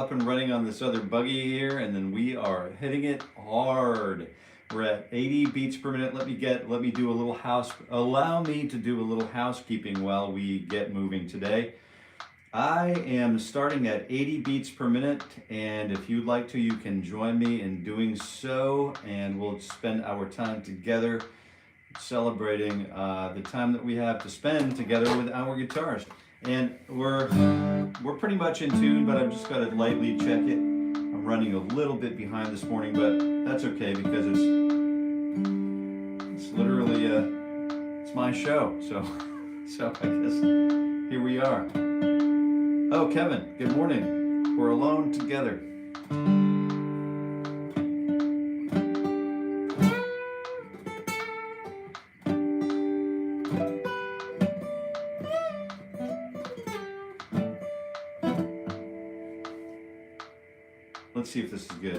Up and running on this other buggy here, and then we are hitting it hard. We're at 80 beats per minute. Let me do a little allow me to do a little housekeeping while we get moving today. I am starting at 80 beats per minute, and if you'd like to, you can join me in doing so, and we'll spend our time together celebrating the time that we have to spend together with our guitars. And we're pretty much in tune, but I've just got to lightly check it. I'm running a little bit behind this morning, but that's okay because it's literally it's my show. So I guess here we are. Oh, Kevin, good morning. We're alone together. Let's see if this is good.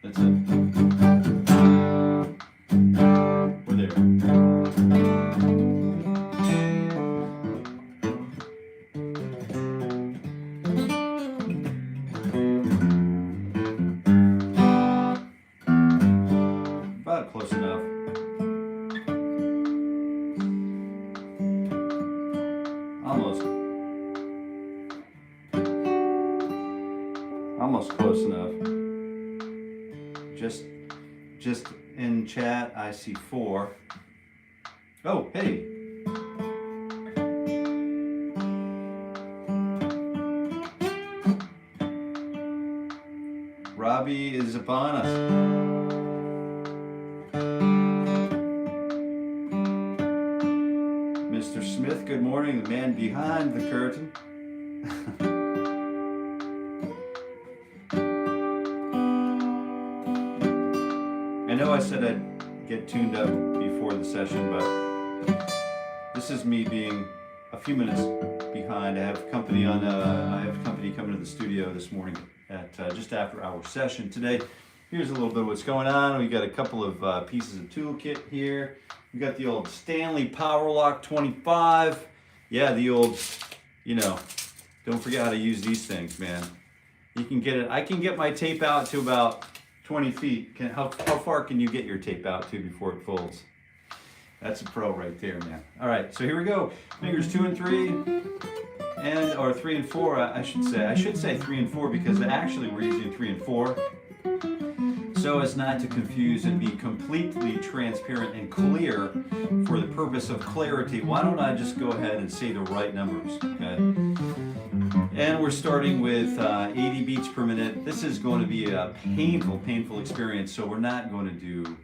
That's it. We're there. Close enough. Almost close enough. Just in chat, I see 4. Oh, hey. Robbie is upon us. Mr. Smith, good morning, the man behind the curtain. I know I said I'd get tuned up before the session, but this is me being a few minutes behind. I have company coming to the studio this morning at just after our session today. Here's a little bit of what's going on. We got a couple of pieces of toolkit here. We got the old Stanley Powerlock 25. Yeah, the old, don't forget how to use these things, man. You can get it. I can get my tape out to about 20 feet. How far can you get your tape out to before it folds? That's a pro right there, man. All right, so here we go. Fingers 2 and 3, or 3 and 4, I should say. I should say 3 and 4 because actually we're using 3 and 4. So as not to confuse and be completely transparent and clear for the purpose of clarity, why don't I just go ahead and say the right numbers, okay? And we're starting with 80 beats per minute. This is going to be a painful experience, so we're not going to do,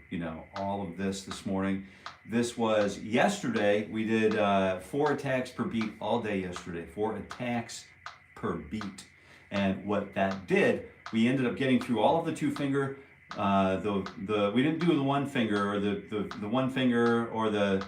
all of this morning. This was yesterday. We did 4 attacks per beat all day yesterday, 4 attacks per beat. And what that did, we ended up getting through all of the 2-finger. We didn't do the 1-finger or the 1-finger or the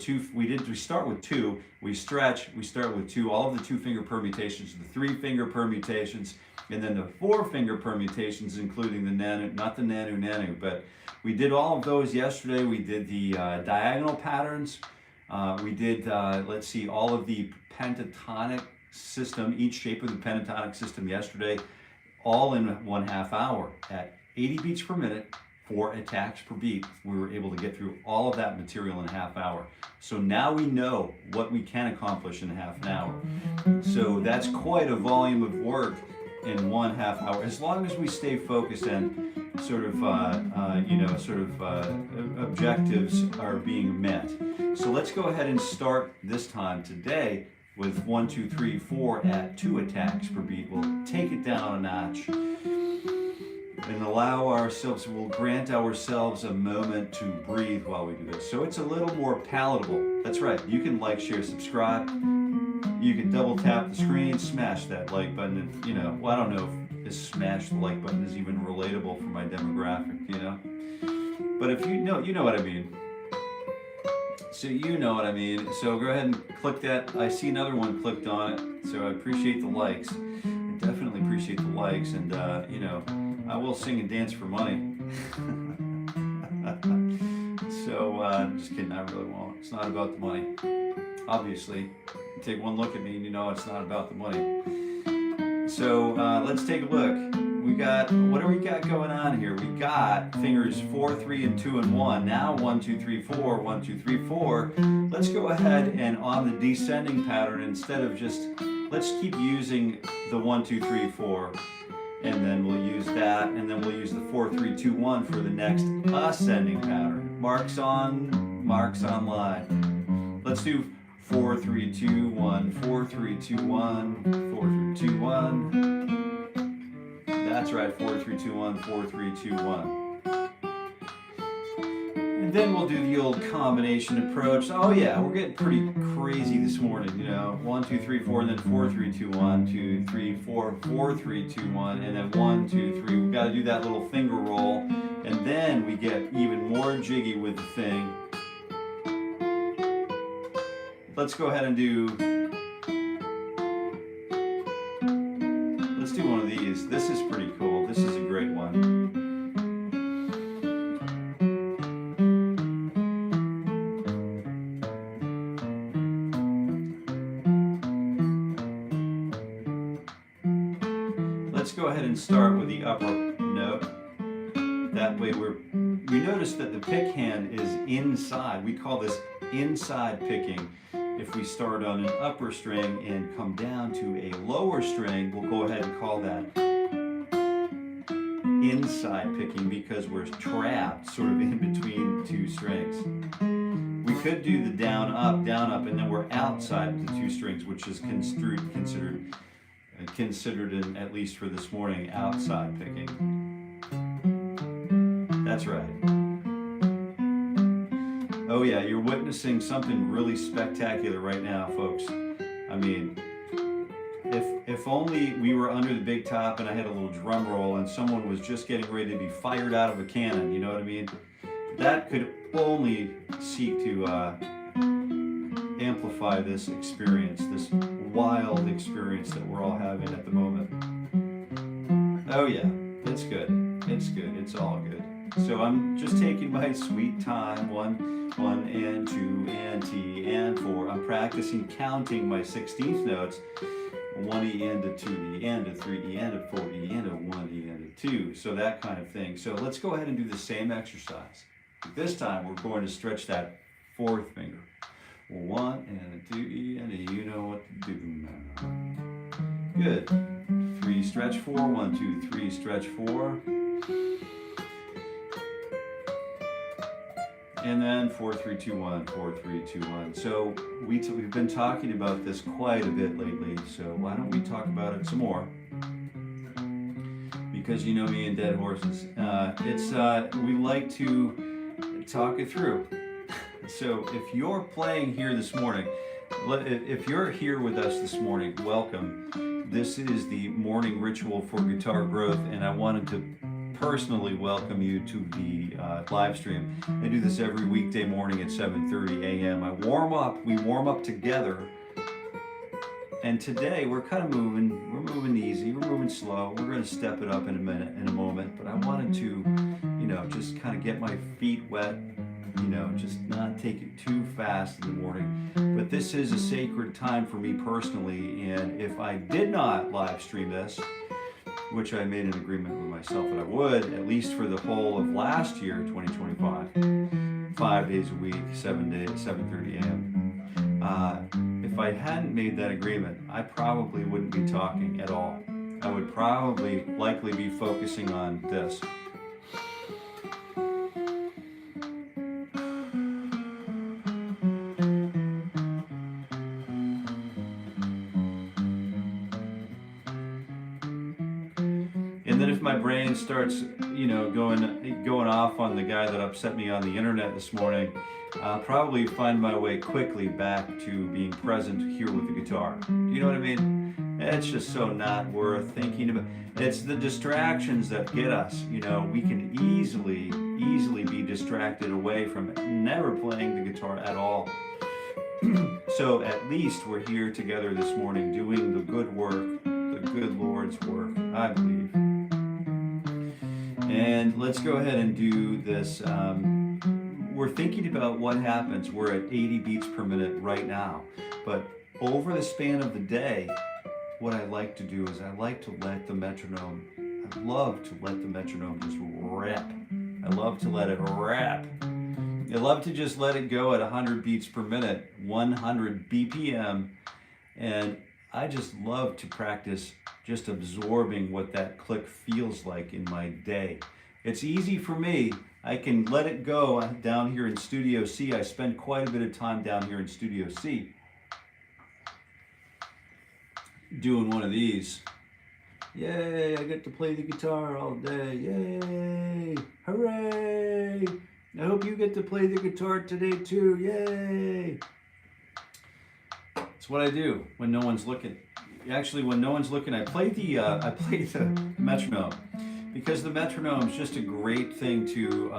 2. We start with 2. We stretch. We start with 2. All of the 2-finger permutations, the 3-finger permutations, and then the 4-finger permutations, including the nanu, not the nanu, but we did all of those yesterday. We did the diagonal patterns. We did all of the pentatonic system, each shape of the pentatonic system yesterday, all in 1/2 hour at 80 beats per minute, 4 attacks per beat. We were able to get through all of that material in a 1/2 hour. So now we know what we can accomplish in 1/2 hour. So that's quite a volume of work in 1/2 hour, as long as we stay focused and objectives are being met. So let's go ahead and start this time today with 1, 2, 3, 4 at 2 attacks per beat. We'll take it down a notch and we'll grant ourselves a moment to breathe while we do this. So it's a little more palatable. That's right. You can like, share, subscribe. You can double tap the screen, smash that like button, and I don't know if this smash the like button is even relatable for my demographic, But if you know what I mean. So you know what I mean. So go ahead and click that. I see another one clicked on it. So I appreciate the likes. I definitely appreciate appreciate the likes, and you know, I will sing and dance for money. So just kidding, I really won't. It's not about the money. Obviously, you take one look at me and you know it's not about the money. So let's take a look. We got, what do we got going on here? We got fingers 4, 3, and 2, and 1. Now 1, 2, 3, 4, 1, 2, 3, 4. Let's go ahead and on the descending pattern, instead of just, let's keep using the 1, 2, 3, 4. And then we'll use that, and then we'll use the 4, 3, 2, 1 for the next ascending pattern. Marks on line. Let's do 4, 3, 2, 1, 4, 3, 2, 1, 4, 3, 2, 1. That's right, 4, 3, 2, 1, 4, 3, 2, 1. And then we'll do the old combination approach. Oh yeah, we're getting pretty crazy this morning, you know. 1, 2, 3, 4, and then 4, 3, 2, 1, 2, 3, 4, 4, 3, 2, 1, and then 1, 2, 3. We've got to do that little finger roll, and then we get even more jiggy with the thing. Let's go ahead and do, let's do one of these. This is pretty cool. This is a great one. Let's go ahead and start with the upper note. That way we notice that the pick hand is inside. We call this inside picking. If we start on an upper string and come down to a lower string, we'll go ahead and call that inside picking, because we're trapped sort of in between two strings. We could do the down, up, and then we're outside the two strings, which is considered, at least for this morning, outside picking. That's right. Oh yeah, you're witnessing something really spectacular right now, folks. I mean, if only we were under the big top and I had a little drum roll and someone was just getting ready to be fired out of a cannon, you know what I mean? That could only seek to amplify this experience, this wild experience that we're all having at the moment. Oh yeah, it's good. It's good. It's all good. So I'm just taking my sweet time. 1, and 2, and T, and 4. I'm practicing counting my 16th notes. 1E and a 2E and a 3E and a 4E and a 1E and a 2. So that kind of thing. So let's go ahead and do the same exercise. This time we're going to stretch that fourth finger. 1 and a 2E and a, you know what to do now. Good. 3, stretch 4. 1, 2, 3, stretch 4. And then 4, 3, 2, 1, 4, 3, 2, 1. So we've been talking about this quite a bit lately, so why don't we talk about it some more? Because you know me and dead horses. We like to talk it through. So if you're playing here this morning, if you're here with us this morning, welcome. This is the morning ritual for guitar growth, and I wanted to personally welcome you to the live stream. I do this every weekday morning at 7:30 a.m. We warm up together, and today we're kind of we're moving easy, we're moving slow. We're going to step it up in a moment, but I wanted to, you know, just kind of get my feet wet, you know, just not take it too fast in the morning. But this is a sacred time for me personally, and if I did not live stream this, which I made an agreement with myself that I would, at least for the whole of last year, 2025, 5 days a week, 7:30 a.m. If I hadn't made that agreement, I probably wouldn't be talking at all. I would likely be focusing on this. And then if my brain starts, you know, going off on the guy that upset me on the internet this morning, I'll probably find my way quickly back to being present here with the guitar. Do you know what I mean? It's just so not worth thinking about. It's the distractions that get us. You know, we can easily be distracted away from never playing the guitar at all. So at least we're here together this morning doing the good work, the good Lord's work, I believe. And let's go ahead and do this. We're thinking about what happens. We're at 80 beats per minute right now. But over the span of the day, what I like to do is I like to let the metronome, I love to let the metronome just rap. I love to let it rap. I love to just let it go at 100 beats per minute, 100 BPM, and I just love to practice just absorbing what that click feels like in my day. It's easy for me. I can let it go down here in Studio C. I spend quite a bit of time down here in Studio C doing one of these. Yay, I get to play the guitar all day. Yay, hooray. I hope you get to play the guitar today too. Yay. It's what I do when no one's looking. Actually, when no one's looking, I play the metronome, because the metronome is just a great thing to,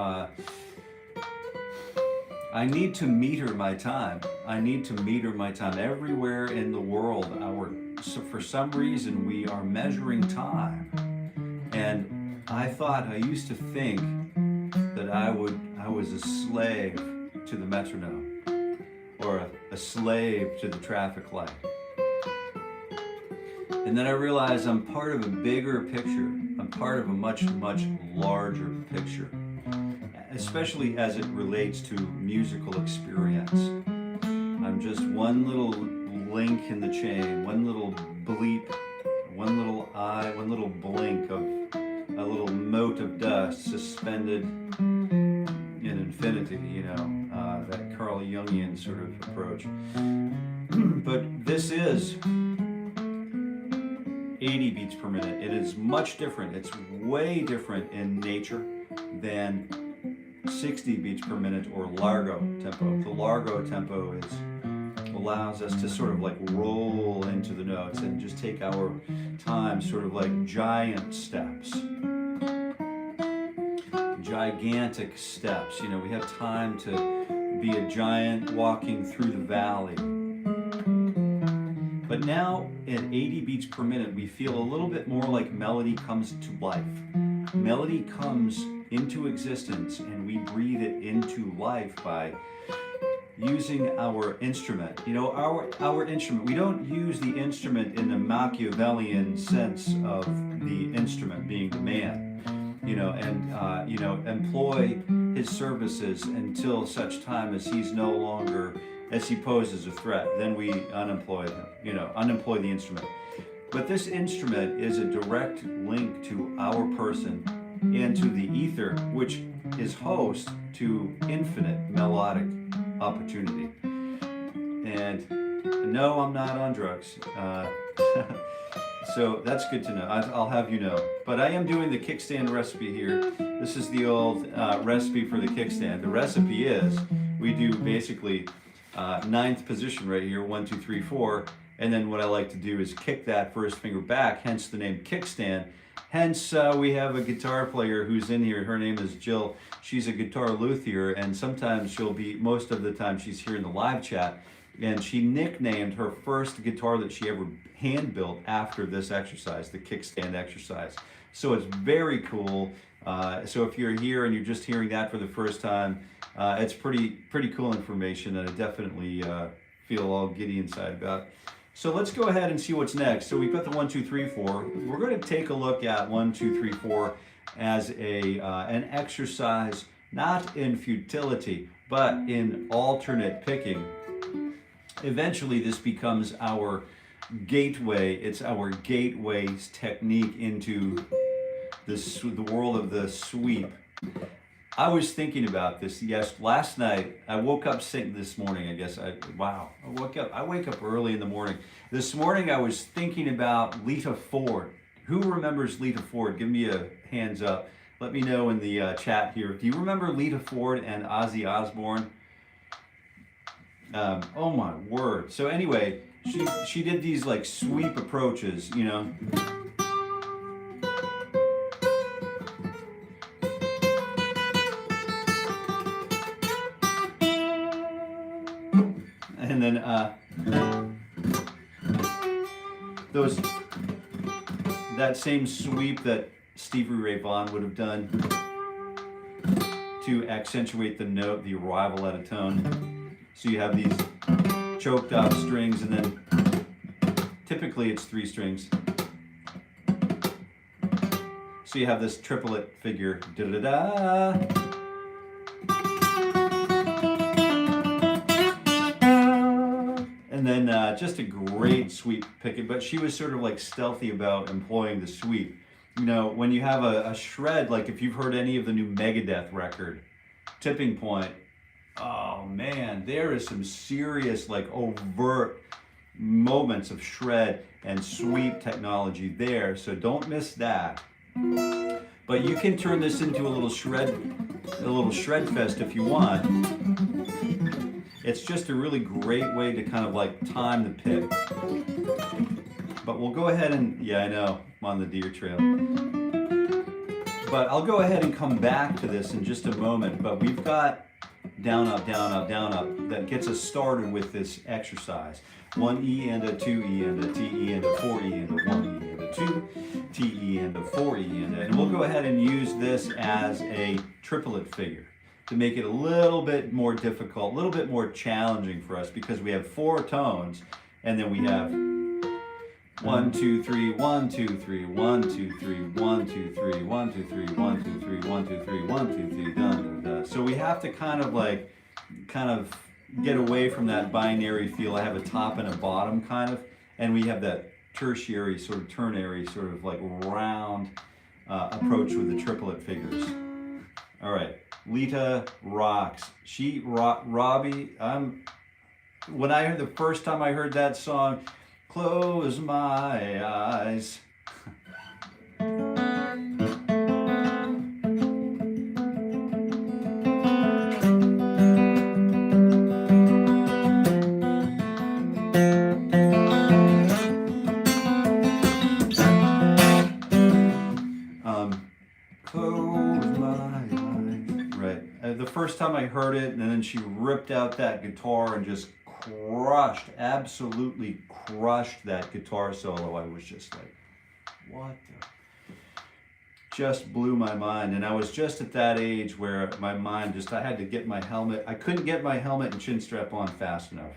I need to meter my time. I need to meter my time. Everywhere in the world, so for some reason, we are measuring time. And I used to think that I was a slave to the metronome, or a slave to the traffic light. And then I realized I'm part of a bigger picture. I'm part of a much, much larger picture, especially as it relates to musical experience. I'm just one little link in the chain, one little bleep, one little eye, one little blink of a little mote of dust suspended in infinity, you know, that Carl Jungian sort of approach. But this is 80 beats per minute. It is much different. It's way different in nature than 60 beats per minute or largo tempo. The largo tempo allows us to sort of like roll into the notes and just take our time sort of like giant steps. Gigantic steps. You know, we have time to be a giant walking through the valley. But now at 80 beats per minute, we feel a little bit more like melody comes to life. Melody comes into existence and we breathe it into life by using our instrument. You know, our instrument, we don't use the instrument in the Machiavellian sense of the instrument being the man, you know, and, you know, employ his services until such time as he's no longer, as he poses a threat. Then we unemploy him, you know, unemploy the instrument. But this instrument is a direct link to our person and to the ether, which is host to infinite melodic opportunity. And no, I'm not on drugs. So that's good to know. I'll have you know. But I am doing the kickstand recipe here. This is the old recipe for the kickstand. The recipe is, we do basically ninth position right here, 1, 2, 3, 4. And then what I like to do is kick that first finger back, hence the name kickstand. Hence, we have a guitar player who's in here. Her name is Jill. She's a guitar luthier, and sometimes she'll be, most of the time she's here in the live chat, and she nicknamed her first guitar that she ever hand-built after this exercise, the Kickstand Exercise. So it's very cool. So if you're here and you're just hearing that for the first time, it's pretty cool information, and I definitely feel all giddy inside about. So let's go ahead and see what's next. So we've got the 1, 2, 3, 4. We're going to take a look at 1, 2, 3, 4 as an exercise, not in futility, but in alternate picking. Eventually, this becomes our gateway. It's our gateway's technique into the world of the sweep. I was thinking about this. Yes, last night I woke up this morning. I guess I wake up early in the morning. This morning I was thinking about Lita Ford. Who remembers Lita Ford? Give me a hands up. Let me know in the chat here. Do you remember Lita Ford and Ozzy Osbourne? Oh my word. So anyway, she did these like sweep approaches, you know. And then those that same sweep that Stevie Ray Vaughan would have done to accentuate the note, the arrival at a tone. So you have these choked up strings, and then typically it's 3 strings. So you have this triplet figure, da-da-da. And then just a great sweep picking, but she was sort of like stealthy about employing the sweep. You know, when you have a shred, like if you've heard any of the new Megadeth record, Tipping Point, oh man, there is some serious like overt moments of shred and sweep technology there, so don't miss that. But you can turn this into a little shred fest if you want. It's just a really great way to kind of like time the pick. But we'll go ahead and, yeah, I know, I'm on the deer trail. But I'll go ahead and come back to this in just a moment. But we've got down, up, down, up, down, up that gets us started with this exercise. 1 E and a 2 E and a T E and a 4 E and a 1 E and a 2 T E and a 4 E and we'll go ahead and use this as a triplet figure to make it a little bit more difficult, a little bit more challenging for us, because we have 4 tones and then we have 1 2 3 1 2 3 1 2 3 1 2 3 1 2 3 1 2 3 1 2 3 1 2 3 dun, dun, dun. So we have to kind of get away from that binary feel. I have a top and a bottom kind of, and we have that tertiary sort of ternary sort of like round approach with the triplet figures. All right, Lita rocks. Robbie, when I heard the first time I heard that song, close my eyes. First time I heard it, and then she ripped out that guitar and just absolutely crushed that guitar solo. I was just like, what the? Just blew my mind. And I was just at that age where my mind I had to get my helmet. I couldn't get my helmet and chin strap on fast enough.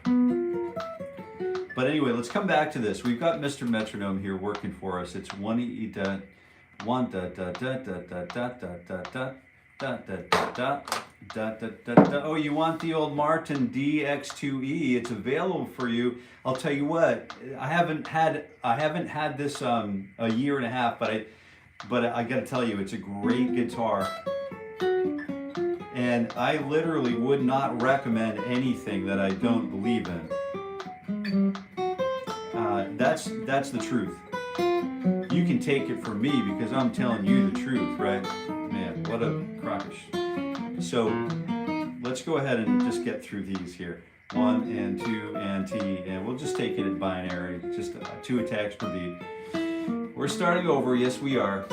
But anyway, let's come back to this. We've got Mr. Metronome here working for us. It's 1 E da, 1 da da da da da da da da da. Da, da, da, da, da, da, da, da. Oh, you want the old Martin DX2E? It's available for you. I'll tell you what, I haven't had this a year and a half, but I got to tell you, it's a great guitar, and I literally would not recommend anything that I don't believe in. That's the truth. You can take it from me because I'm telling you the truth, right? Man, what a crockish. So let's go ahead and just get through these here. 1 and 2 and T, and we'll just take it at binary, just 2 attacks per beat. We're starting over, yes we are.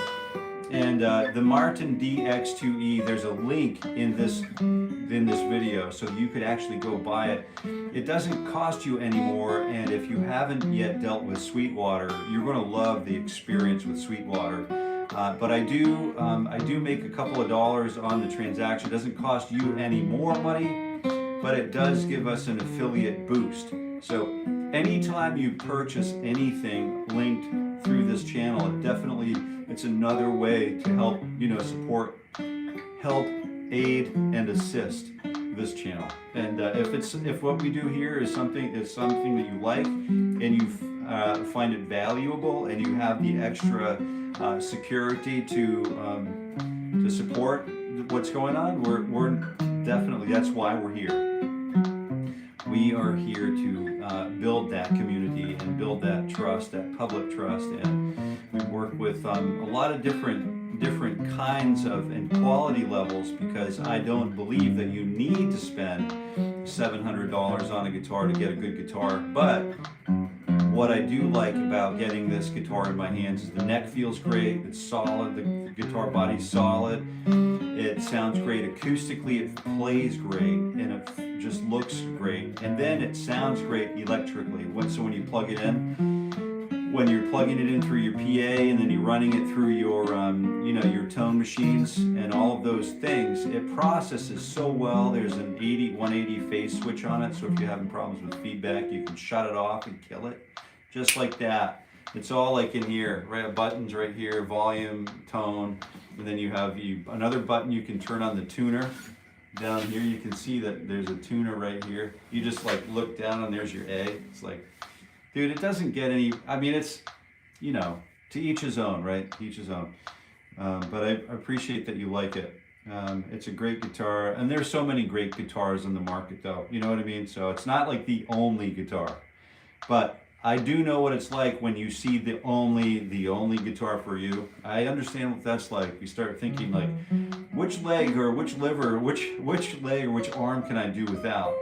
And the Martin DX2E, there's a link in this video, so you could actually go buy it. It doesn't cost you anymore, and if you haven't yet dealt with Sweetwater, you're going to love the experience with Sweetwater. But I do make a couple of dollars on the transaction. It doesn't cost you any more money, but it does give us an affiliate boost. So anytime you purchase anything linked through this channel, it's another way to help, support, help, aid, and assist this channel. And if what we do here is something that you like, and you find it valuable, and you have the extra security to support what's going on, we're definitely, that's why we're here. We are here to build that community and build that trust, that public trust, and we work with a lot of different kinds of and quality levels, because I don't believe that you need to spend $700 on a guitar to get a good guitar. But what I do like about getting this guitar in my hands is the neck feels great, it's solid, the guitar body's solid, it sounds great acoustically, it plays great, and it just looks great, and then it sounds great electrically. So when you plug it in, when you're plugging it in through your PA and then you're running it through your, your tone machines and all of those things, it processes so well. There's an 180 phase switch on it, so if you're having problems with feedback, you can shut it off and kill it, just like that. It's all like in here, right? Buttons right here, volume, tone, and then you have another button you can turn on the tuner. Down here you can see that there's a tuner right here. You just like look down and there's your A. It's like, dude, it doesn't get any, I mean, it's, to each his own, right? To each his own. But I appreciate that you like it. It's a great guitar, and there's so many great guitars on the market though, you know what I mean? So it's not like the only guitar, but I do know what it's like when you see the only guitar for you. I understand what that's like. You start thinking like, which leg or which liver, which leg or which arm can I do without?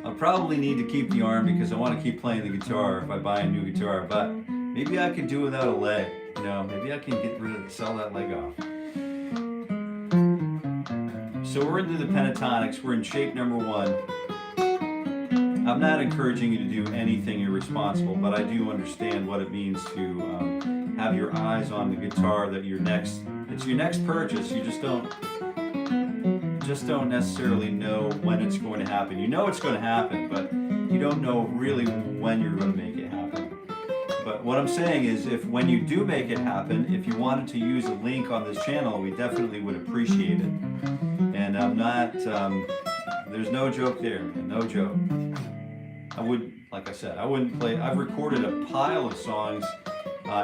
I'll probably need to keep the arm because I want to keep playing the guitar if I buy a new guitar, but maybe I could do without a leg. Maybe I can sell that leg off. So we're into the pentatonics. We're in shape number 1. I'm not encouraging you to do anything irresponsible, but I do understand what it means to have your eyes on the guitar that it's your next purchase. You just don't necessarily know when it's going to happen. You know it's going to happen, but you don't know really when you're going to make it happen. But what I'm saying is, when you do make it happen, if you wanted to use a link on this channel, we definitely would appreciate it. And I'm not, there's no joke there, no joke. Like I said, I wouldn't play. I've recorded a pile of songs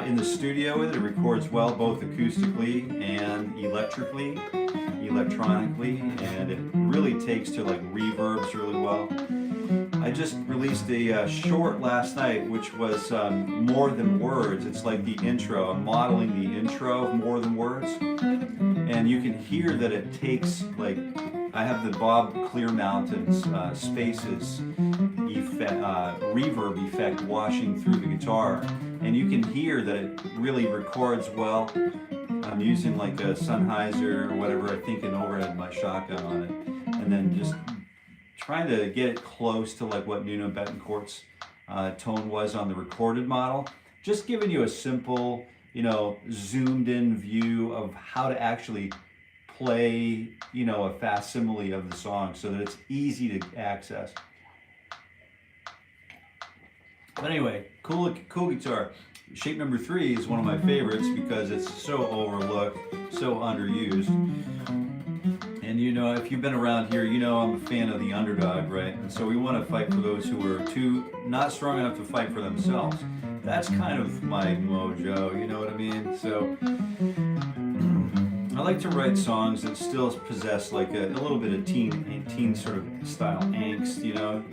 in the studio with it. It records well both acoustically and electronically, and it really takes to like reverbs really well. I just released a short last night, which was More Than Words. It's like the intro. I'm modeling the intro of More Than Words, and you can hear that it takes like, I have the Bob Clear Mountains Spaces reverb effect washing through the guitar, and you can hear that it really records well. I'm using like a Sennheiser or whatever, I think an overhead my shotgun on it, and then just trying to get it close to like what Nuno Betancourt's tone was on the recorded model. Just giving you a simple, zoomed in view of how to actually play, a facsimile of the song so that it's easy to access. But anyway, cool guitar. Shape number 3 is one of my favorites because it's so overlooked, so underused. And if you've been around here, I'm a fan of the underdog, right? And so we want to fight for those who are not strong enough to fight for themselves. That's kind of my mojo, you know what I mean? So I like to write songs that still possess like a little bit of teen sort of style angst,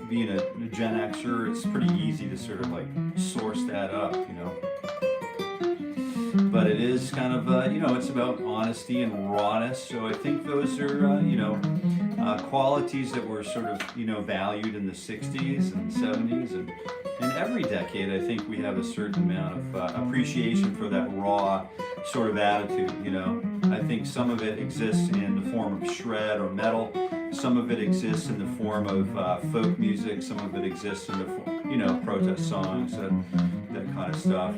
Being a Gen Xer, it's pretty easy to sort of like source that up, But it is kind of, it's about honesty and rawness. So I think those are, qualities that were sort of, valued in the 60s and 70s. And in every decade, I think we have a certain amount of appreciation for that raw sort of attitude, I think some of it exists in the form of shred or metal. Some of it exists in the form of folk music. Some of it exists in the form, protest songs, that kind of stuff.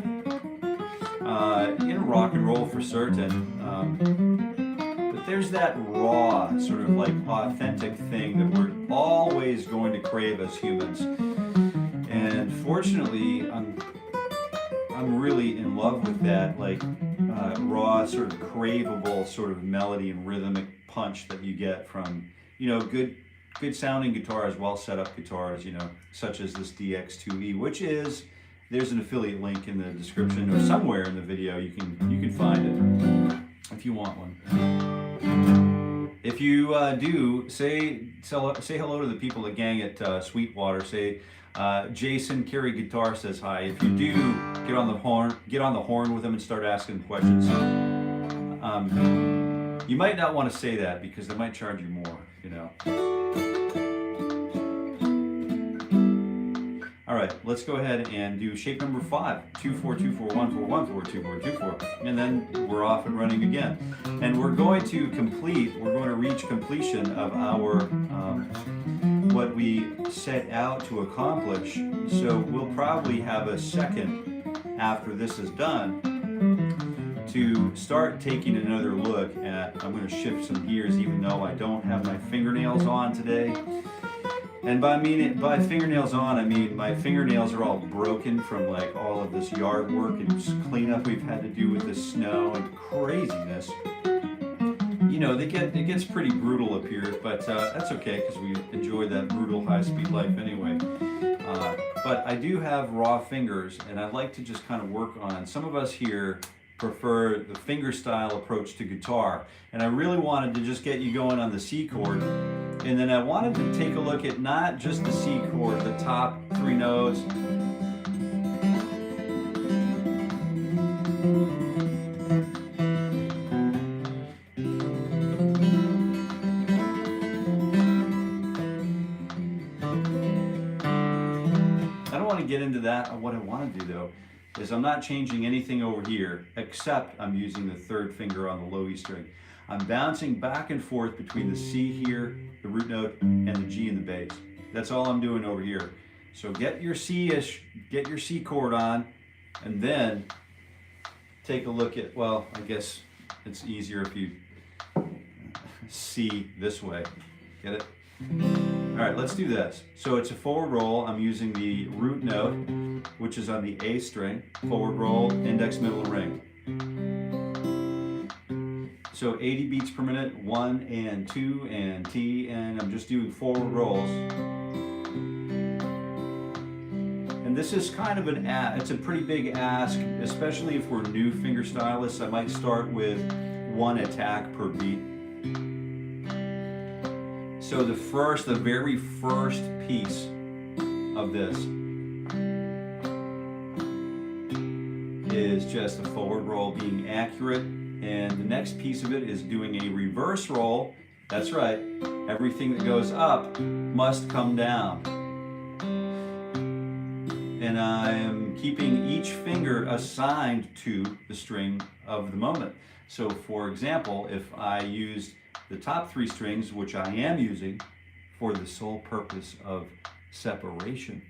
Rock and roll for certain. But there's that raw, sort of like authentic thing that we're always going to crave as humans. And fortunately, I'm really in love with that, like raw, sort of craveable sort of melody and rhythmic punch that you get from, good sounding guitars, well set up guitars, such as this DX2E, which is, there's an affiliate link in the description or somewhere in the video. You can find it if you want one. If you do, say hello to the people at gang at Sweetwater. Say Jason Carey Guitar says hi. If you do, get on the horn with them and start asking questions. You might not want to say that because they might charge you more, All right, let's go ahead and do shape number 5, 2-4-2-4-1-4-1-4-2-4-2-4, and then we're off and running again. And we're going to reach completion of our what we set out to accomplish. So we'll probably have a second after this is done to start taking another look at, I'm going to shift some gears even though I don't have my fingernails on today. And by fingernails on, I mean my fingernails are all broken from like all of this yard work and cleanup we've had to do with the snow and craziness. You know, it gets pretty brutal up here, but that's okay because we enjoy that brutal high-speed life anyway. But I do have raw fingers, and I'd like to just kind of work on. Some of us here prefer the finger style approach to guitar, and I really wanted to just get you going on the C chord, and then I wanted to take a look at not just the C chord, the top 3 notes. Get into that. What I want to do though is I'm not changing anything over here except I'm using the 3rd finger on the low E string. I'm bouncing back and forth between the C here, the root note, and the G in the bass. That's all I'm doing over here. So get your C chord on, and then take a look at, well, I guess it's easier if you C this way. Get it? All right, let's do this. So it's a forward roll. I'm using the root note, which is on the A string. Forward roll, index, middle, and ring. So 80 beats per minute, 1 and 2 and T, and I'm just doing forward rolls. And this is kind of it's a pretty big ask, especially if we're new finger stylists. I might start with 1 attack per beat. So the very first piece of this is just a forward roll being accurate, and the next piece of it is doing a reverse roll. That's right, everything that goes up must come down. And I am keeping each finger assigned to the string of the moment. So for example, if I used the top 3 strings, which I am using for the sole purpose of separation.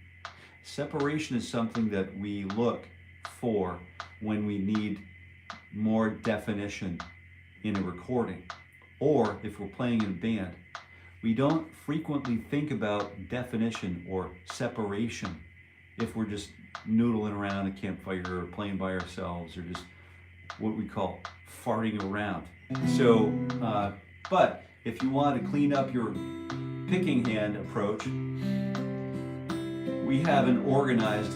Separation is something that we look for when we need more definition in a recording, or if we're playing in a band. We don't frequently think about definition or separation if we're just noodling around a campfire or playing by ourselves or just what we call farting around. So, but if you want to clean up your picking hand approach, we have an organized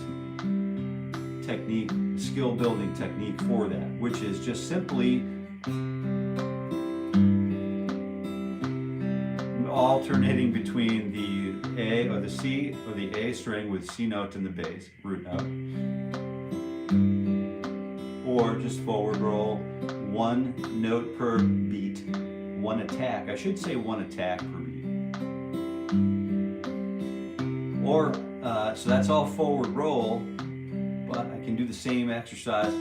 technique, skill building technique for that, which is just simply alternating between the A or the C or the A string with C note in the bass, root note, or just forward roll 1 note per beat. 1 attack. I should say 1 attack per beat. Or, so that's all forward roll, but I can do the same exercise.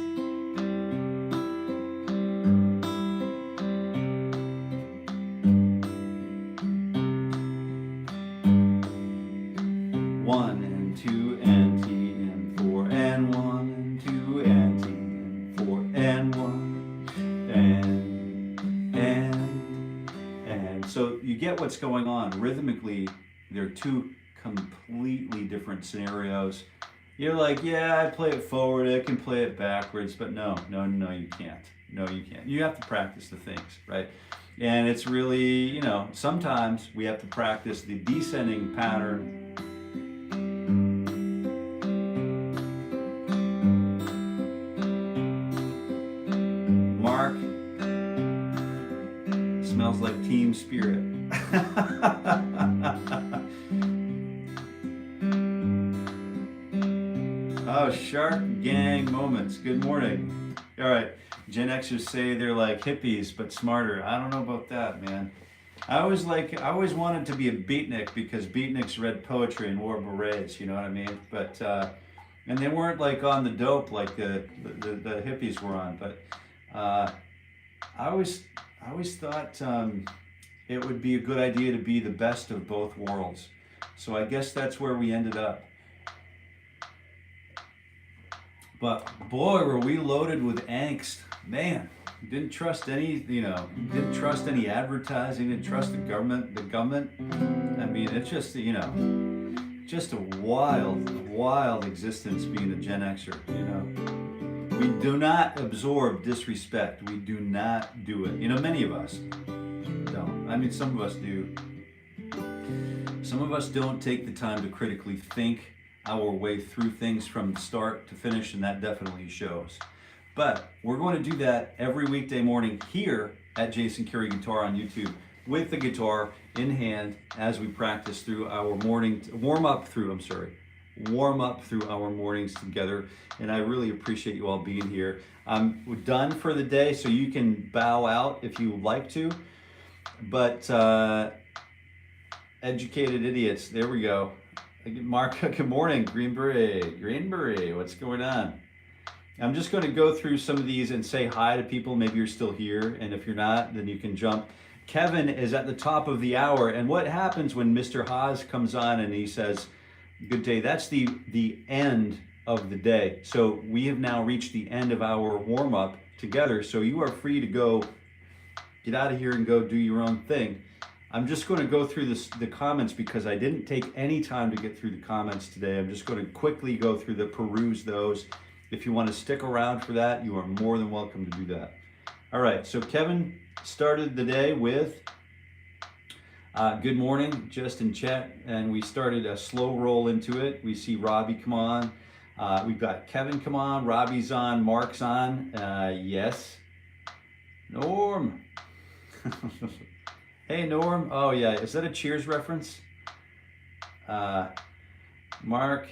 One and 2 and T and 4 and 1 and 2 and T and 4 and 1 and so you get what's going on rhythmically. There are 2 completely different scenarios. You're like, yeah, I play it forward, I can play it backwards, but no, you can't. No, you can't. You have to practice the things, right? And it's really, you know, sometimes we have to practice the descending pattern. Mark, smells like team spirit. Oh, Shark Gang moments. Good morning. All right, Gen Xers say they're like hippies, but smarter. I don't know about that, man. I always wanted to be a beatnik because beatniks read poetry and wore berets, you know what I mean? But, and they weren't like on the dope like the hippies were on, but I always thought it would be a good idea to be the best of both worlds. So I guess that's where we ended up. But boy, were we loaded with angst. Man, didn't trust any, didn't trust any advertising, didn't trust the government. I mean, it's just, just a wild existence being a Gen Xer. We do not absorb disrespect. We do not do it. Many of us don't. I mean, some of us do. Some of us don't take the time to critically think our way through things from start to finish, and that definitely shows. But we're going to do that every weekday morning here at Jason Carey Guitar on YouTube with the guitar in hand as we practice through our warm up through our mornings together. And I really appreciate you all being here. We're done for the day, so you can bow out if you would like to. But educated idiots, there we go. Mark, good morning. Greenberry, what's going on? I'm just going to go through some of these and say hi to people. Maybe you're still here, and if you're not, then you can jump. Kevin is at the top of the hour, and what happens when Mr. Haas comes on and he says, good day, that's the end of the day. So we have now reached the end of our warm-up together, so you are free to go, get out of here and go do your own thing. I'm just going to go through the comments because I didn't take any time to get through the comments today. I'm just going to quickly go through peruse those. If you want to stick around for that, you are more than welcome to do that. All right, so Kevin started the day with good morning, just in chat, and we started a slow roll into it. We see Robbie come on. We've got Kevin come on, Robbie's on, Mark's on. Yes. Norm. Hey, Norm. Oh, yeah. Is that a Cheers reference? Mark,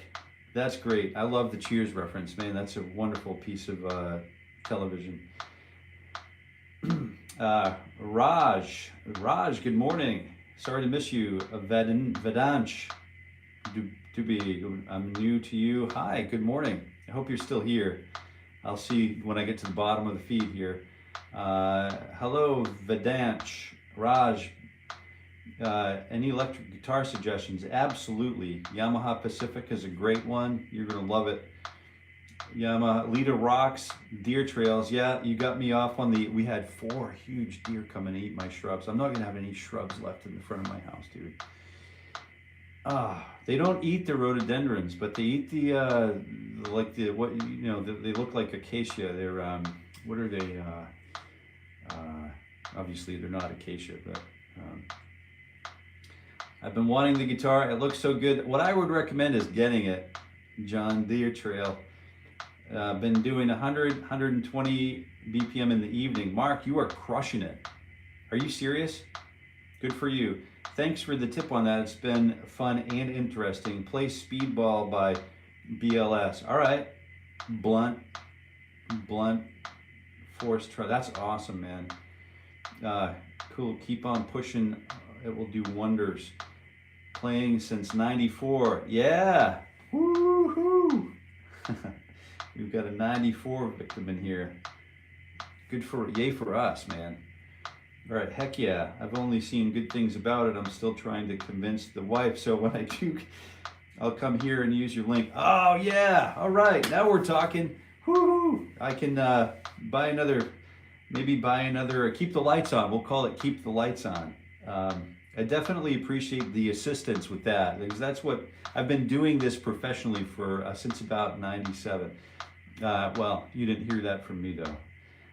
that's great. I love the Cheers reference. Man, that's a wonderful piece of television. Raj, good morning. Sorry to miss you. Vedansh, I'm new to you. Hi, good morning. I hope you're still here. I'll see when I get to the bottom of the feed here. Hello, Vedansh. Raj, any electric guitar suggestions? Absolutely. Yamaha Pacific is a great one. You're going to love it. Yamaha, Lita rocks, deer trails. Yeah, you got me off on we had 4 huge deer come and eat my shrubs. I'm not going to have any shrubs left in the front of my house, dude. They don't eat the rhododendrons, but they eat they look like acacia. They're, what are they? Obviously, they're not acacia, but I've been wanting the guitar. It looks so good. What I would recommend is getting it. John Deere Trail. Been doing 100, 120 BPM in the evening. Mark, you are crushing it. Are you serious? Good for you. Thanks for the tip on that. It's been fun and interesting. Play Speedball by BLS. All right. Blunt, Force Try. That's awesome, man. Cool. Keep on pushing. It will do wonders. Playing since '94. Yeah. Woo-hoo. We've got a '94 victim in here. Yay for us, man. All right, heck yeah. I've only seen good things about it. I'm still trying to convince the wife. So when I do, I'll come here and use your link. Oh yeah. All right. Now we're talking. Woo-hoo. I can buy another, keep the lights on. We'll call it keep the lights on. I definitely appreciate the assistance with that, because that's what I've been doing this professionally for since about '97. Well, you didn't hear that from me though.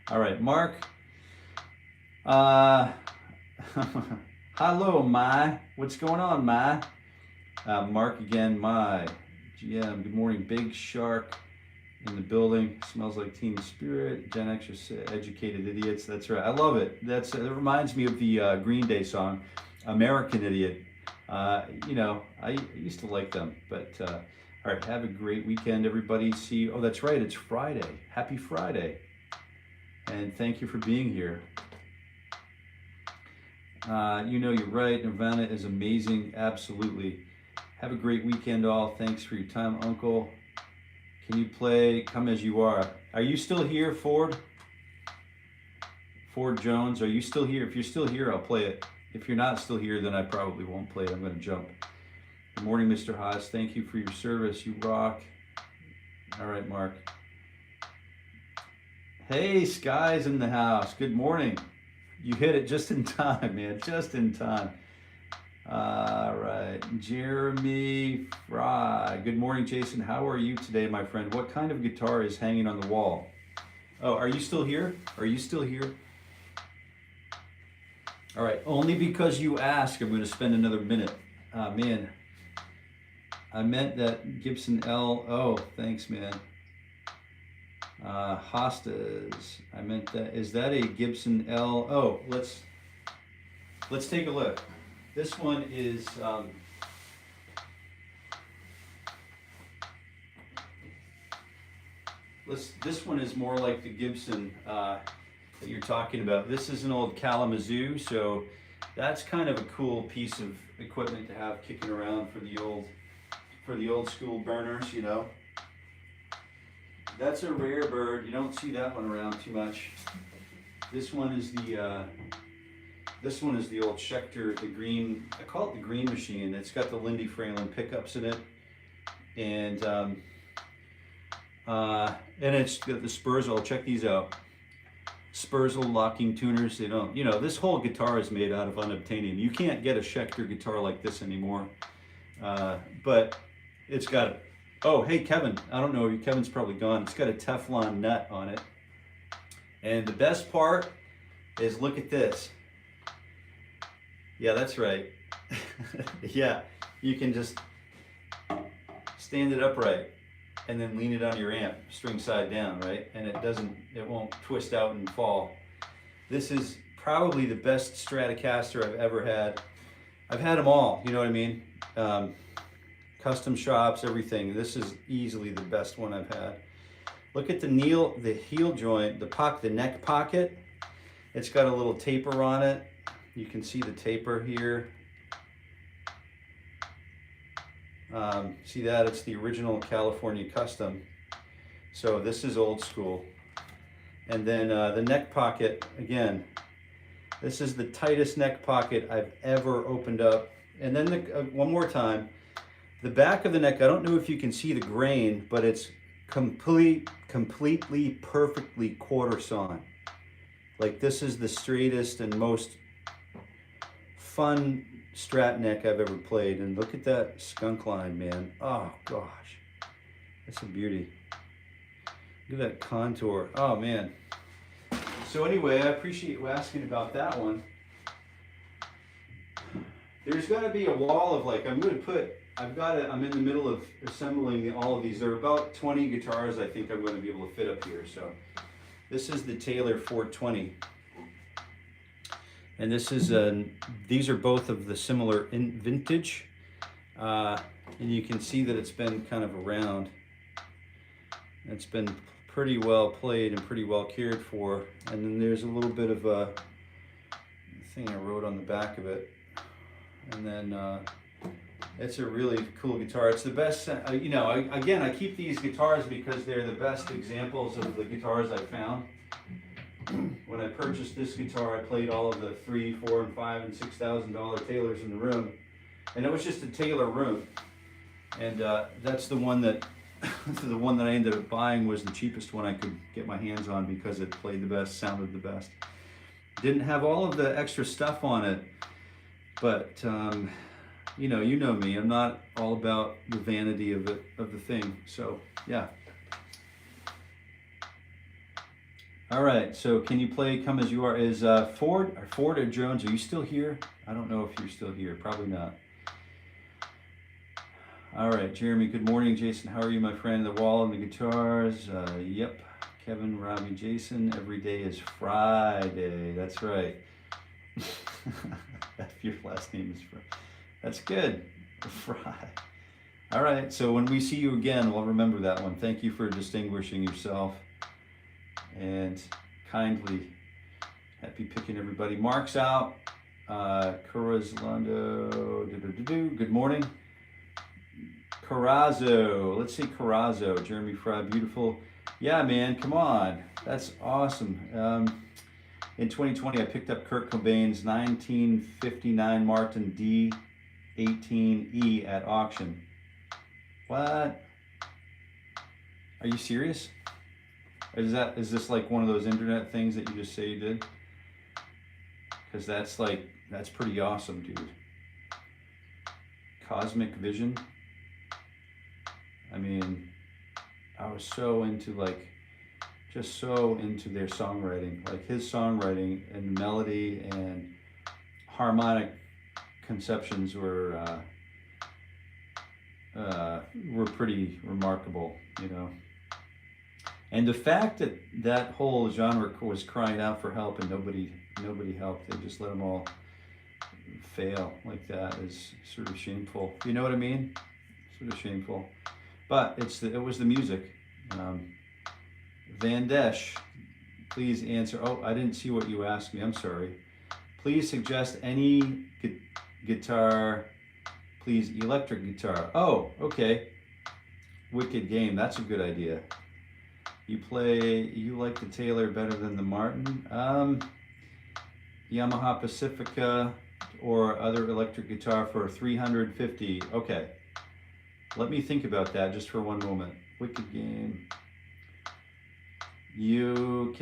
All right, Mark. Hello, Mai. What's going on, Mai? Mark again, Mai. GM, good morning. Big Shark in the building. Smells like Teen Spirit. Gen Xer educated idiots. That's right. I love it. It reminds me of the Green Day song, American Idiot. I used to like them, but all right. Have a great weekend, everybody. See you. Oh, that's right. It's Friday. Happy Friday. And thank you for being here. You're right. Nirvana is amazing. Absolutely. Have a great weekend, all. Thanks for your time, Uncle. Can you play Come As You Are? Are you still here, Ford? Ford Jones, are you still here? If you're still here, I'll play it. If you're not still here, then I probably won't play it. I'm going to jump. Good morning, Mr. Haas. Thank you for your service. You rock. All right, Mark. Hey, Sky's in the house. Good morning. You hit it just in time, man. Just in time. All right. Jeremy Fry. Good morning, Jason. How are you today, my friend? What kind of guitar is hanging on the wall? Oh, are you still here? Are you still here? All right. Only because you ask, I'm going to spend another minute. Man, I meant that Gibson L. Oh, thanks, man. Hostas. I meant that. Is that a Gibson L? Oh, let's take a look. This one is this one is more like the Gibson that you're talking about. This is an old Kalamazoo, so that's kind of a cool piece of equipment to have kicking around for the old school burners, you know. That's a rare bird. You don't see that one around too much. This one is the old Schecter, the green. I call it the green machine. It's got the Lindy Fralin pickups in it, and it's got the Spurzl. Check these out. Spurzl locking tuners. They don't. You know, this whole guitar is made out of unobtainium. You can't get a Schecter guitar like this anymore. But it's got. Oh, hey, Kevin. I don't know. Kevin's probably gone. It's got a Teflon nut on it. And the best part is, look at this. Yeah, that's right. Yeah, you can just stand it upright and then lean it on your amp, string side down, right? And it won't twist out and fall. This is probably the best Stratocaster I've ever had. I've had them all, you know what I mean? Custom shops, everything. This is easily the best one I've had. Look at the heel joint, the neck pocket. It's got a little taper on it. You can see the taper here. See that? It's the original California Custom. So this is old school. And then the neck pocket, again, this is the tightest neck pocket I've ever opened up. And then one more time, the back of the neck, I don't know if you can see the grain, but it's completely, perfectly quarter sawn. Like, this is the straightest and most fun Strat neck I've ever played. And look at that skunk line, man. Oh gosh, that's a beauty. Look at that contour. Oh man. So anyway, I appreciate you asking about that one. There's got to be a wall of, like, I'm in the middle of assembling all of these. There are about 20 guitars I think I'm going to be able to fit up here. So this is the Taylor 420. And this is these are both of the similar vintage. And you can see that it's been kind of around. It's been pretty well played and pretty well cared for. And then there's a little bit of a thing I wrote on the back of it. And then it's a really cool guitar. It's the best, you know, again, I keep these guitars because they're the best examples of the guitars I found. When I purchased this guitar, I played all of the $3,000, $4,000, $5,000, and $6,000 Taylors in the room. And it was just a Taylor room. And that's the one that the one that I ended up buying was the cheapest one I could get my hands on because it played the best, sounded the best. Didn't have all of the extra stuff on it, but you know me. I'm not all about the vanity of the thing. So yeah. All right. So can you play "Come as You Are"? Is Ford or Jones? Are you still here? I don't know if you're still here. Probably not. All right, Jeremy, good morning. Jason, how are you, my friend? The wall and the guitars. Yep. Kevin, Robbie, Jason, every day is Friday. That's right. If your last name is Friday. That's good. Friday. All right, so when we see you again, we'll remember that one. Thank you for distinguishing yourself and kindly happy picking everybody. Mark's out. Corazlando. Good morning. Corazzo, let's see Corazzo, Jeremy Fry, beautiful. Yeah, man, come on, that's awesome. In 2020, I picked up Kurt Cobain's 1959 Martin D18E at auction. What? Are you serious? Is this like one of those internet things that you just say you did? Because that's pretty awesome, dude. Cosmic Vision. I mean, I was so into just so into their songwriting, like his songwriting and melody and harmonic conceptions were pretty remarkable, you know. And the fact that that whole genre was crying out for help and nobody helped, they just let them all fail like that is sort of shameful. You know what I mean? Sort of shameful. But it was the music. Van Desch, please answer. Oh, I didn't see what you asked me. I'm sorry. Please suggest any guitar. Please, electric guitar. Oh, okay. Wicked game. That's a good idea. You like the Taylor better than the Martin? Yamaha Pacifica or other electric guitar for $350. Okay. Let me think about that just for one moment. Wicked game. You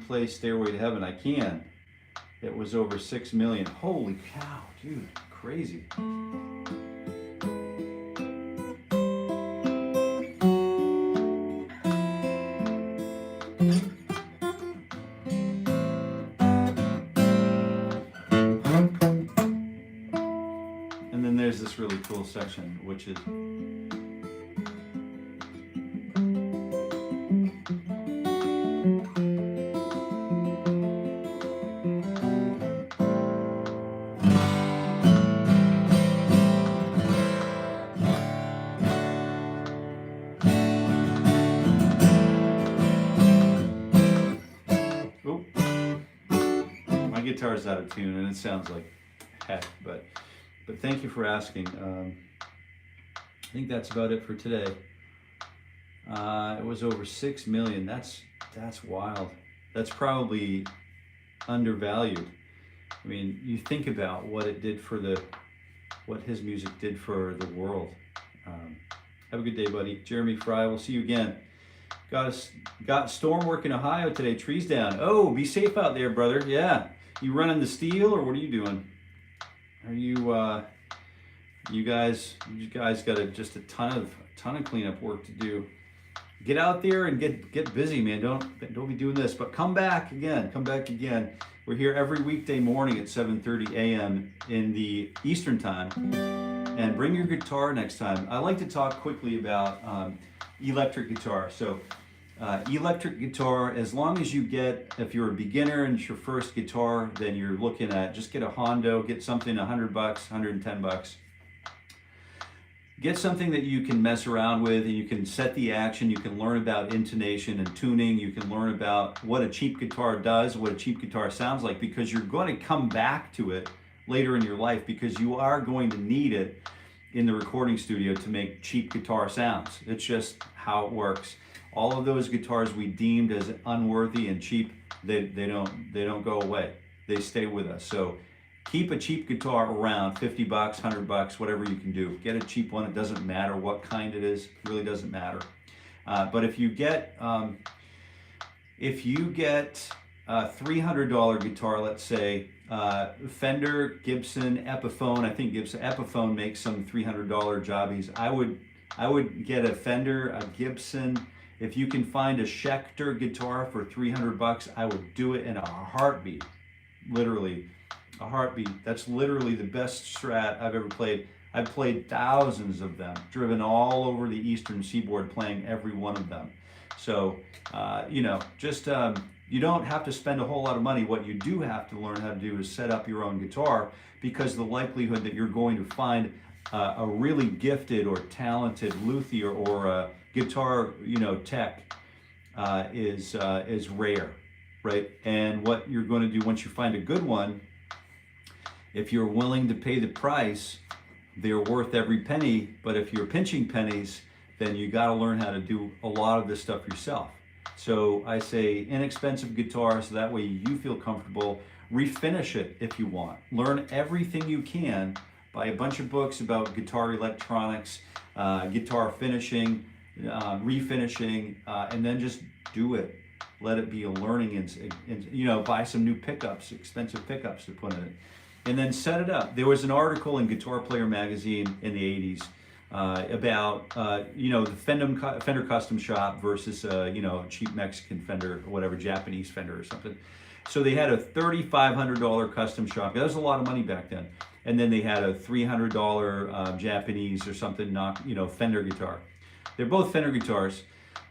play Stairway to Heaven? I can. It was over 6 million. Holy cow, dude, crazy. And then there's this really cool section, which is guitar's out of tune and it sounds like heck, but thank you for asking. I think that's about it for today. It was over 6 million. That's wild. That's probably undervalued. I mean, you think about what it did for what his music did for the world. Have a good day, buddy. Jeremy Fry, we'll see you again. Got storm work in Ohio today. Trees down. Oh, be safe out there, brother. Yeah. You running the steel, or what are you doing? Are you guys got just a ton of cleanup work to do. Get out there and get busy, man. Don't be doing this, but come back again. We're here every weekday morning at 7:30 a.m. in the Eastern time, and bring your guitar next time. I like to talk quickly about electric guitar. So electric guitar, as long as you if you're a beginner and it's your first guitar, then you're looking at just get a Hondo, get something $100, $110. Get something that you can mess around with and you can set the action, you can learn about intonation and tuning, you can learn about what a cheap guitar does, what a cheap guitar sounds like, because you're going to come back to it later in your life, because you are going to need it in the recording studio to make cheap guitar sounds. It's just how it works. All of those guitars we deemed as unworthy and cheap, they don't go away. They stay with us. So keep a cheap guitar around, $50, $100, whatever you can do. Get a cheap one. It doesn't matter what kind it is. It really doesn't matter. But if you get a $300 guitar, let's say Fender, Gibson, Epiphone. I think Epiphone makes some $300 jobbies. I would get a Fender, a Gibson. If you can find a Schecter guitar for $300, I would do it in a heartbeat. Literally, a heartbeat. That's literally the best Strat I've ever played. I've played thousands of them, driven all over the Eastern Seaboard playing every one of them. So, you don't have to spend a whole lot of money. What you do have to learn how to do is set up your own guitar, because the likelihood that you're going to find a really gifted or talented luthier or a guitar, tech is rare, right? And what you're going to do once you find a good one, if you're willing to pay the price, they're worth every penny. But if you're pinching pennies, then you got to learn how to do a lot of this stuff yourself. So I say inexpensive guitar, so that way you feel comfortable. Refinish it if you want. Learn everything you can. Buy a bunch of books about guitar electronics, guitar finishing, refinishing, and then just do it. let it be a learning, and you know, buy some new pickups, expensive pickups to put in it, and then set it up. There was an article in Guitar Player magazine in the 80s about you know, the Fender custom shop versus you know, cheap Mexican Fender or whatever, Japanese Fender or something. So they had a $3,500 custom shop. That was a lot of money back then. And then they had a $300 Japanese or something, not, you know, Fender guitar. They're both Fender guitars,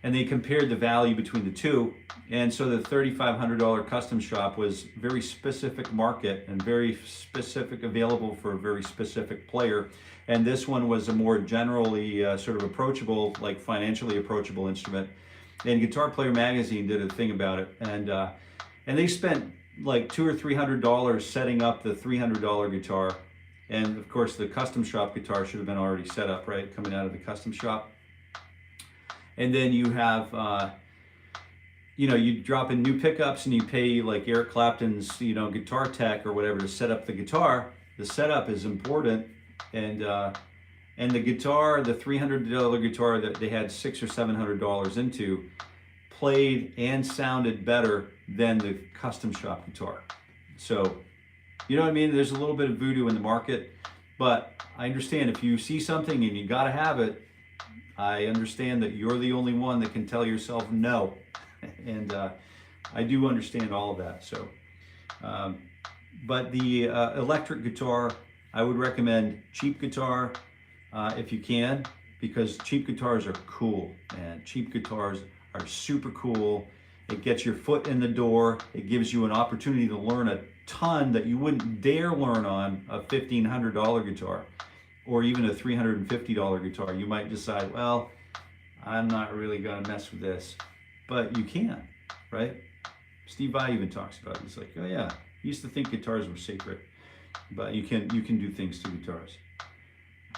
and they compared the value between the two. And so the $3,500 custom shop was very specific market and very specific, available for a very specific player. And this one was a more generally sort of approachable, like financially approachable instrument. And Guitar Player magazine did a thing about it, and they spent like $200 or $300 setting up the $300 guitar, and of course the custom shop guitar should have been already set up, right, coming out of the custom shop. And then you have, you know, you drop in new pickups and you pay like Eric Clapton's, you know, guitar tech or whatever to set up the guitar. The setup is important, and the guitar, the $300 guitar that they had $600 or $700 into, played and sounded better than the custom shop guitar. So, you know what I mean? There's a little bit of voodoo in the market, but I understand if you see something and you gotta have it, I understand that you're the only one that can tell yourself no. And I do understand all of that. So, but the electric guitar, I would recommend cheap guitar if you can, because cheap guitars are cool, man. Cheap guitars are super cool. It gets your foot in the door. It gives you an opportunity to learn a ton that you wouldn't dare learn on a $1,500 guitar or even a $350 guitar. You might decide, well, I'm not really gonna mess with this, but you can, right? Steve Vai even talks about it. He's like, oh yeah, he used to think guitars were sacred, but you can do things to guitars.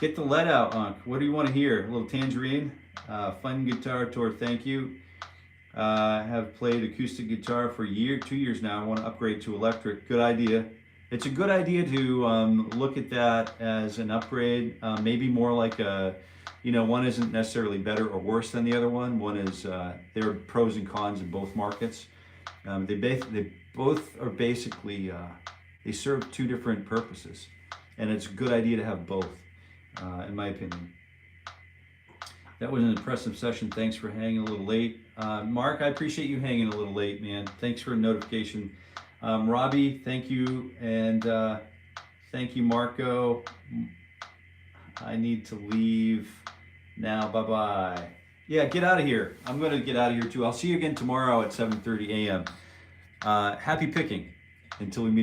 Get the lead out, Unc. What do you want to hear? A little Tangerine? Fun guitar tour, thank you. Have played acoustic guitar for 2 years now. I want to upgrade to electric. Good idea. It's a good idea to look at that as an upgrade. Maybe more like a, you know, one isn't necessarily better or worse than the other one. One is, there are pros and cons in both markets. They both are basically, they serve two different purposes. And it's a good idea to have both, in my opinion. That was an impressive session. Thanks for hanging a little late. Mark, I appreciate you hanging a little late, man. Thanks for a notification. Robbie, thank you. And thank you, Marco. I need to leave now. Bye-bye. Yeah, get out of here. I'm going to get out of here too. I'll see you again tomorrow at 7:30 a.m. Happy picking until we meet again.